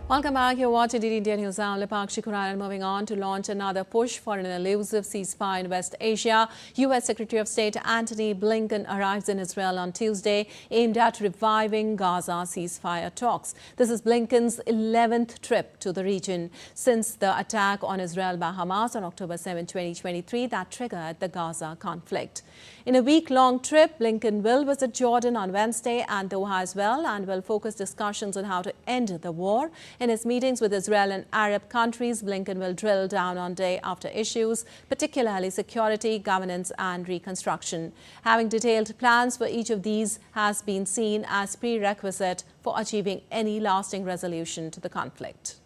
Welcome back. You're watching DD India News. I'm Lepak Shikuran, moving on to launch another push for an elusive ceasefire in West Asia. U.S. Secretary of State Antony Blinken arrives in Israel on Tuesday, aimed at reviving Gaza ceasefire talks. This is Blinken's 11th trip to the region since the attack on Israel by Hamas on October 7, 2023 that triggered the Gaza conflict. In a week-long trip, Blinken will visit Jordan on Wednesday and Doha as well, and will focus discussions on how to end the war. In his meetings with Israel and Arab countries, Blinken will drill down on day-after issues, particularly security, governance and reconstruction. Having detailed plans for each of these has been seen as prerequisite for achieving any lasting resolution to the conflict.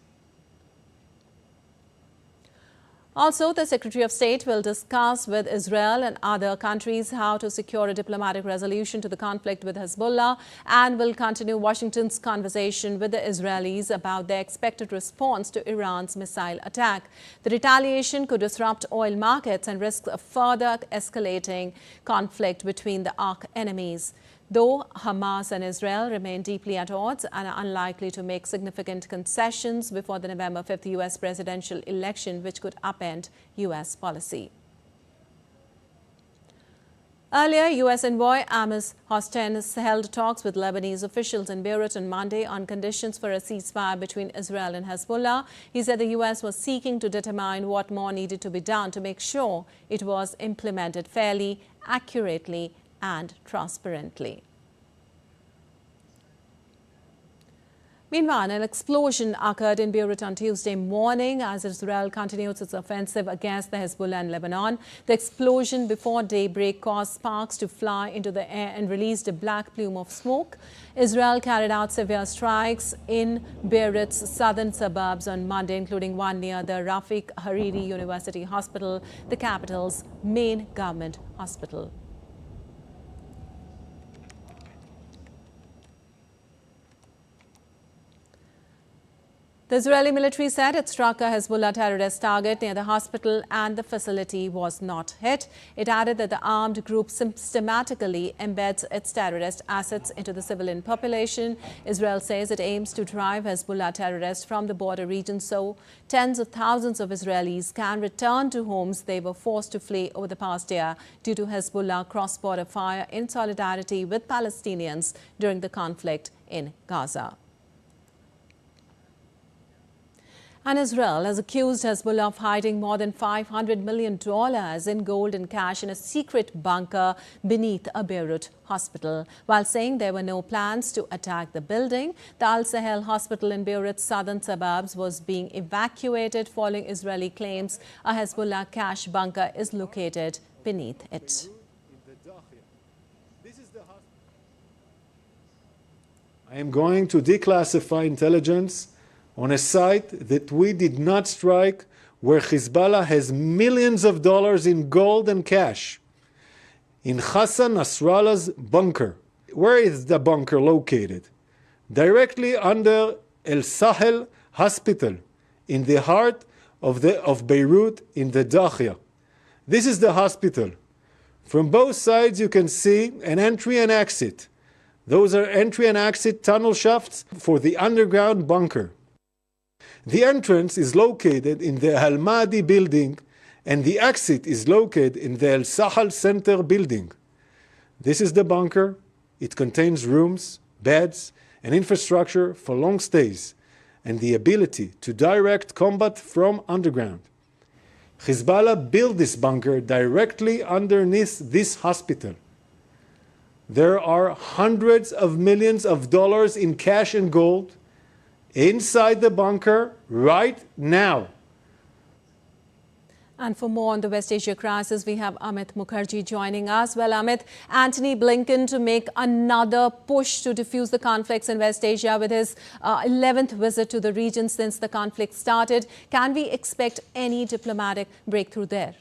Also, the Secretary of State will discuss with Israel and other countries how to secure a diplomatic resolution to the conflict with Hezbollah, and will continue Washington's conversation with the Israelis about their expected response to Iran's missile attack. The retaliation could disrupt oil markets and risk a further escalating conflict between the arch enemies. Though Hamas and Israel remain deeply at odds and are unlikely to make significant concessions before the November 5th U.S. presidential election, which could upend U.S. policy. Earlier, U.S. envoy Amos Hosten held talks with Lebanese officials in Beirut on Monday on conditions for a ceasefire between Israel and Hezbollah. He said the U.S. was seeking to determine what more needed to be done to make sure it was implemented fairly, accurately, and transparently. Meanwhile, an explosion occurred in Beirut on Tuesday morning as Israel continues its offensive against the Hezbollah in Lebanon. The explosion before daybreak caused sparks to fly into the air and released a black plume of smoke. Israel carried out severe strikes in Beirut's southern suburbs on Monday, including one near the Rafik Hariri University Hospital, the capital's main government hospital. The Israeli military said it struck a Hezbollah terrorist target near the hospital and the facility was not hit. It added that the armed group systematically embeds its terrorist assets into the civilian population. Israel says it aims to drive Hezbollah terrorists from the border region so tens of thousands of Israelis can return to homes they were forced to flee over the past year due to Hezbollah cross-border fire in solidarity with Palestinians during the conflict in Gaza. And Israel has accused Hezbollah of hiding more than $500 million in gold and cash in a secret bunker beneath a Beirut hospital. While saying there were no plans to attack the building, the Al-Sahel hospital in Beirut's southern suburbs was being evacuated following Israeli claims a Hezbollah cash bunker is located beneath it. I am going to declassify intelligence on a site that we did not strike, where Hezbollah has millions of dollars in gold and cash. In Hassan Nasrallah's bunker. Where is the bunker located? Directly under Al-Sahel hospital, in the heart of Beirut, in the Dakhia. This is the hospital. From both sides you can see an entry and exit. Those are entry and exit tunnel shafts for the underground bunker. The entrance is located in the Al-Mahdi building and the exit is located in the Al-Sahel Center building. This is the bunker. It contains rooms, beds, and infrastructure for long stays and the ability to direct combat from underground. Hezbollah built this bunker directly underneath this hospital. There are hundreds of millions of dollars in cash and gold inside the bunker right now. And for more on the West Asia crisis, we have Amit Mukherjee joining us. Well, Amit, Antony Blinken to make another push to defuse the conflicts in West Asia with his 11th visit to the region since the conflict started. Can we expect any diplomatic breakthrough there?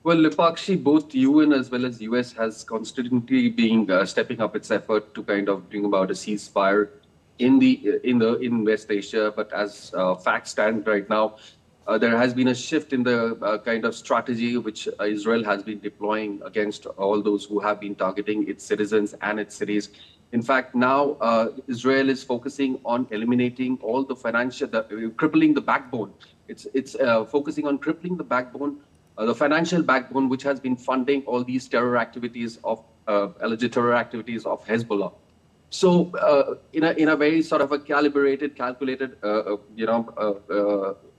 Well, Lipakshi, both UN as well as US has constantly been stepping up its effort to kind of bring about a ceasefire in West Asia, but as facts stand right now, there has been a shift in the kind of strategy which Israel has been deploying against all those who have been targeting its citizens and its cities. In fact, now Israel is focusing on eliminating all the crippling the backbone. It's focusing on crippling the backbone, the financial backbone, which has been funding all these terror activities of alleged terror activities of Hezbollah. So, in a very sort of a calculated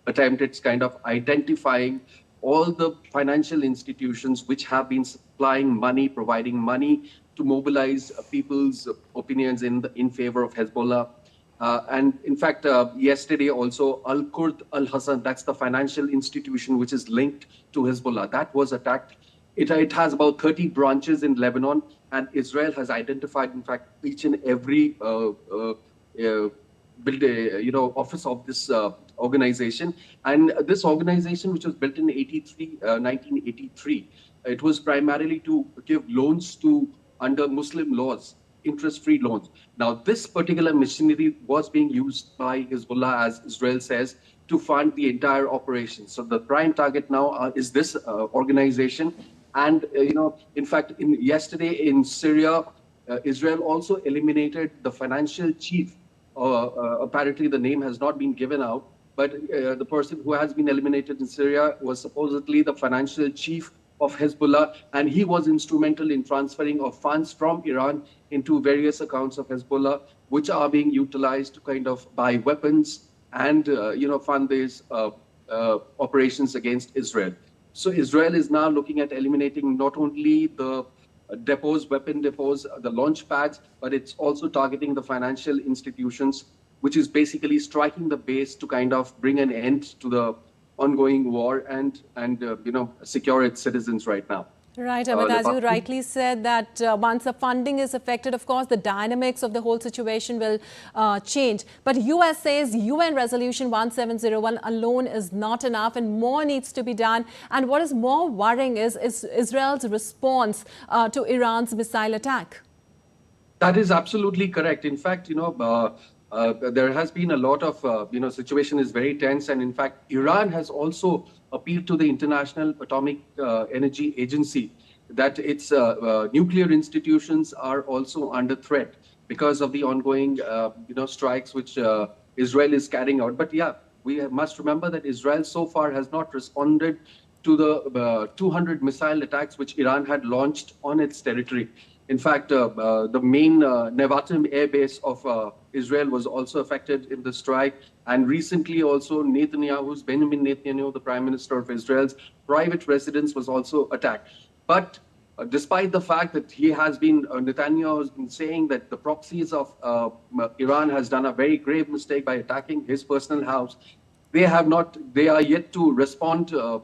attempt, it's kind of identifying all the financial institutions which have been supplying money, providing money to mobilize people's opinions in favor of Hezbollah. And in fact, yesterday also, Al-Kurd Al-Hassan, that's the financial institution which is linked to Hezbollah, that was attacked. It has about 30 branches in Lebanon, and Israel has identified, in fact, each and every office of this organization. And this organization, which was built in 1983, it was primarily to give loans under Muslim laws, interest-free loans. Now, this particular machinery was being used by Hezbollah, as Israel says, to fund the entire operation. So the prime target now is this organization. And, in fact, yesterday in Syria, Israel also eliminated the financial chief. Apparently, the name has not been given out, but the person who has been eliminated in Syria was supposedly the financial chief of Hezbollah, and he was instrumental in transferring of funds from Iran into various accounts of Hezbollah, which are being utilized to kind of buy weapons and, fund these operations against Israel. So Israel is now looking at eliminating not only the depots, weapon depots, the launch pads, but it's also targeting the financial institutions, which is basically striking the base to kind of bring an end to the ongoing war and secure its citizens right now. Right, Amit, as you rightly said, that once the funding is affected, of course, the dynamics of the whole situation will change. But US says UN Resolution 1701 alone is not enough and more needs to be done. And what is more worrying is Israel's response to Iran's missile attack. That is absolutely correct. In fact, there has been a lot of, situation is very tense. And in fact, Iran has also appealed to the International Atomic Energy Agency that its nuclear institutions are also under threat because of the ongoing, strikes which Israel is carrying out. But yeah, we must remember that Israel so far has not responded to the 200 missile attacks which Iran had launched on its territory. In fact, the main Nevatim air base of Israel was also affected in the strike. And recently also Benjamin Netanyahu, the Prime Minister of Israel's private residence was also attacked. But despite the fact that Netanyahu has been saying that the proxies of Iran has done a very grave mistake by attacking his personal house, they are yet to respond to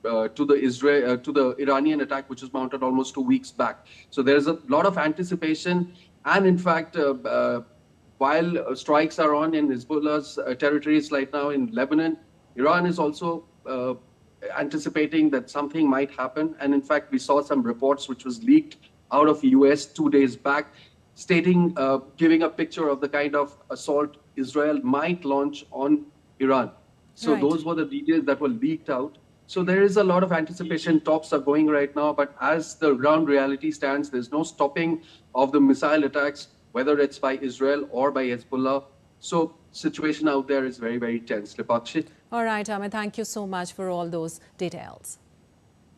the Iranian attack, which was mounted almost 2 weeks back. So there's a lot of anticipation. And in fact, while strikes are on in Hezbollah's territories right now in Lebanon, Iran is also anticipating that something might happen. And in fact, we saw some reports which was leaked out of the US 2 days back, stating, giving a picture of the kind of assault Israel might launch on Iran. So those were the details that were leaked out. So there is a lot of anticipation. Talks are going right now, but as the ground reality stands, there's no stopping of the missile attacks, whether it's by Israel or by Hezbollah. So situation out there is very, very tense. Lipakshi. All right, Amit, thank you so much for all those details.